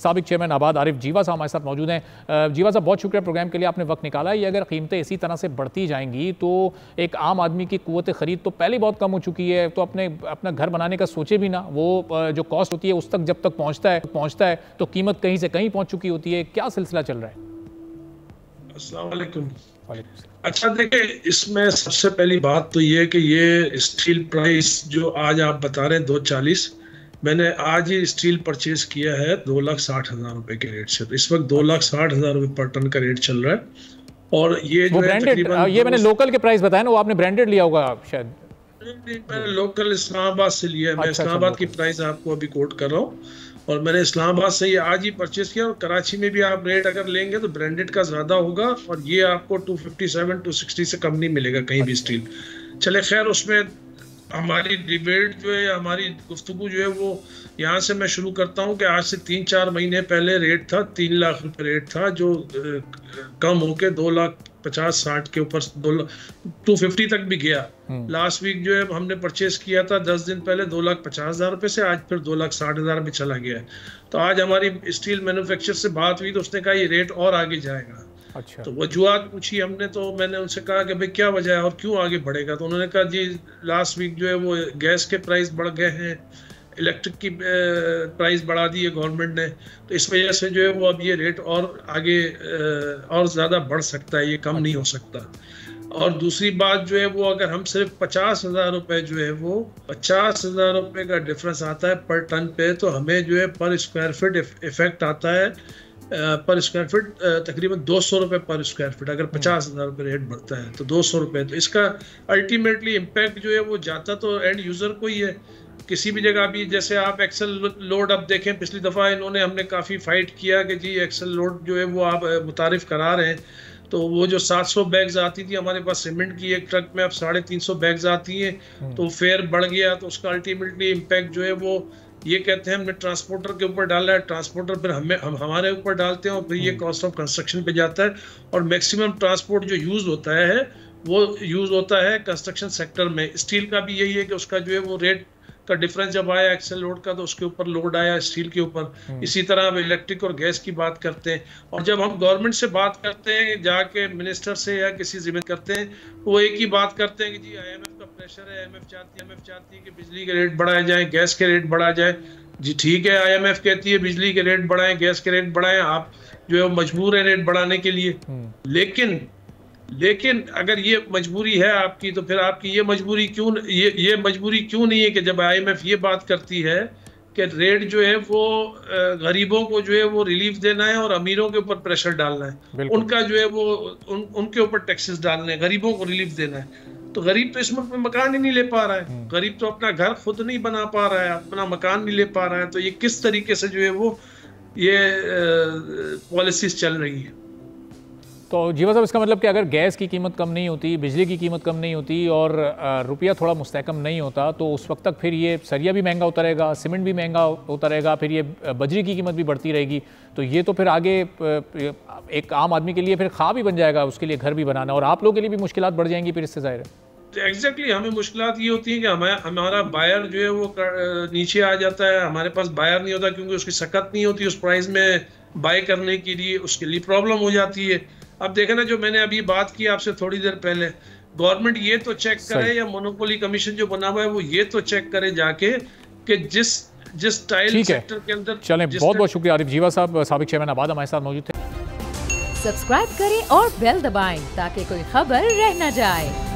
साबिक चेयरमैन आबाद आरिफ जीवा साहब हमारे साथ मौजूद हैं। जीवा साहब, बहुत शुक्रिया प्रोग्राम के लिए, आपने वक्त निकाला। ये अगर कीमतें इसी तरह से बढ़ती जाएंगी तो एक आम आदमी की कुव्वत ख़रीद तो पहले बहुत कम हो चुकी है, तो अपना घर बनाने का सोचे भी ना, वो जो कॉस्ट होती है उस तक जब तक पहुँचता है तो कीमत कहीं से कहीं पहुँच चुकी होती है। क्या सिलसिला चल रहा है? अस्सलाम वालेकुम। अच्छा, देखिए, इसमें सबसे पहली बात तो ये है कि ये स्टील प्राइस जो आज आप बता रहे हैं 240, मैंने आज ही स्टील परचेज किया है 2,60,000 रुपए के रेट से। तो इस वक्त 2,60,000 रुपए पर टन का रेट चल रहा है। और ये जो ब्रांडेड, ये मैंने लोकल के प्राइस बताया ना, वो आपने ब्रांडेड लिया होगा शायद। मैंने लोकल इस्लामाबाद से लिया है। मैं इस्लामाबाद की प्राइस आपको अभी कोट कर रहा हूँ, और मैंने इस्लामाबाद से ये आज ही परचेज किया। और कराची में भी आप रेट अगर लेंगे तो ब्रांडेड का ज़्यादा होगा, और ये आपको 257 260 से कम नहीं मिलेगा कहीं भी स्टील। चले खैर, उसमें हमारी डिबेट जो है, हमारी गुफ्तगू जो है, वो यहाँ से मैं शुरू करता हूँ कि आज से 3-4 महीने पहले रेट था 3 लाख रुपए रेट था, जो कम होके 2,50,60 के ऊपर 250 तक भी गया। लास्ट वीक जो है हमने परचेज किया था 10 दिन पहले 2,50,000 रुपए से, आज फिर 2,60,000 में चला गया है। तो आज हमारी स्टील मैन्युफैक्चरर से बात हुई तो उसने कहा ये रेट और आगे जाएगा। अच्छा। तो वजूहत पूछी हमने, तो मैंने उनसे कहा कि भाई क्या वजह है और क्यों आगे बढ़ेगा। तो उन्होंने कहा जी लास्ट वीक जो है वो गैस के प्राइस बढ़ गए हैं, इलेक्ट्रिक की प्राइस बढ़ा दी है गवर्नमेंट ने, तो इस वजह से जो है वो अब ये रेट और आगे और ज़्यादा बढ़ सकता है, ये कम नहीं हो सकता। और दूसरी बात जो है वो, अगर हम सिर्फ 50,000 रुपये जो है वो 50,000 रुपये का डिफरेंस आता है पर टन पे, तो हमें जो है पर स्क्वायर फीट इफेक्ट आता है पर स्क्वायर फीट तकरीबन 200 रुपये पर स्क्वायर फीट। अगर 50,000 रुपये रेट बढ़ता है तो 200 रुपये, तो इसका अल्टीमेटली इम्पैक्ट जो है वो जाता तो एंड यूज़र को ही है। किसी भी जगह भी, जैसे आप एक्सेल लोड अब देखें, पिछली दफ़ा हमने काफ़ी फाइट किया कि जी एक्सेल लोड जो है वो आप मुतारिफ करा रहे हैं, तो वो जो 700 बैग्स आती थी हमारे पास सीमेंट की एक ट्रक में, अब 350 बैग्स आती हैं, तो फेयर बढ़ गया। तो उसका अल्टीमेटली इम्पैक्ट जो है वो ये कहते हैं हमने ट्रांसपोर्टर के ऊपर डाला है, ट्रांसपोर्टर फिर हम हमारे ऊपर डालते हैं, और फिर ये कॉस्ट ऑफ कंस्ट्रक्शन पे जाता है। और मैक्सिमम ट्रांसपोर्ट जो यूज़ होता है वो यूज़ होता है कंस्ट्रक्शन सेक्टर में। स्टील का भी यही है कि उसका जो है वो रेट का डिफरेंस जब आया एक्सेल लोड का, तो उसके ऊपर लोड आया स्टील के ऊपर। इसी तरह हम इलेक्ट्रिक और गैस की बात करते हैं, और जब हम गवर्नमेंट से बात करते हैं, जाके मिनिस्टर से या किसी जिम्मे करते हैं, वो एक ही बात करते हैं कि जी IMF का प्रेशर है, IMF चाहती है कि बिजली के रेट बढ़ाए जाए, गैस के रेट बढ़ाए जाए। जी ठीक है, IMF कहती है बिजली के रेट बढ़ाएं, गैस के रेट बढ़ाएं, आप जो है मजबूर है रेट बढ़ाने के लिए। लेकिन अगर ये मजबूरी है आपकी, तो फिर आपकी ये मजबूरी क्यों नहीं है कि जब IMF ये बात करती है कि रेट जो है वो गरीबों को जो है वो रिलीफ देना है और अमीरों के ऊपर प्रेशर डालना है, उनका जो है वो उनके ऊपर टैक्सेस डालने हैं, गरीबों को रिलीफ देना है। तो गरीब तो इस मुल्क में मकान ही नहीं ले पा रहा है, गरीब तो अपना घर खुद नहीं बना पा रहा है, अपना मकान नहीं ले पा रहा है। तो ये किस तरीके से जो है वो ये पॉलिसीज चल रही है। तो जीवा साहब, इसका मतलब कि अगर गैस की कीमत कम नहीं होती, बिजली की कीमत कम नहीं होती और रुपया थोड़ा मुस्तहकम नहीं होता, तो उस वक्त तक फिर ये सरिया भी महंगा होता रहेगा, सीमेंट भी महंगा होता रहेगा, फिर ये बजरी की कीमत भी बढ़ती रहेगी। तो ये तो फिर आगे एक आम आदमी के लिए फिर ख्वाब ही बन जाएगा, उसके लिए घर भी बनाना, और आप लोगों के लिए भी मुश्किलात बढ़ जाएंगी फिर इससे, ज़ाहिर है। एग्जैक्टली हमें मुश्किलात ये होती है कि हमारा बायर जो है वो नीचे आ जाता है, हमारे पास बायर नहीं होता क्योंकि उसकी सकत नहीं होती उस प्राइस में बाय करने के लिए, उसके लिए प्रॉब्लम हो जाती है। अब देखें ना, जो मैंने अभी बात की आपसे थोड़ी देर पहले, गवर्नमेंट ये तो चेक करे, या मोनोपोली कमीशन जो बना हुआ है वो ये तो चेक करे जाके कि जिस टाइल सेक्टर के अंदर। चलें, बहुत बहुत शुक्रिया आरिफ जीवा साहब, साबिक चेयरमैन आबाद हमारे साथ मौजूद थे। सब्सक्राइब करें और बेल दबाएं ताकि कोई खबर रह न जाए।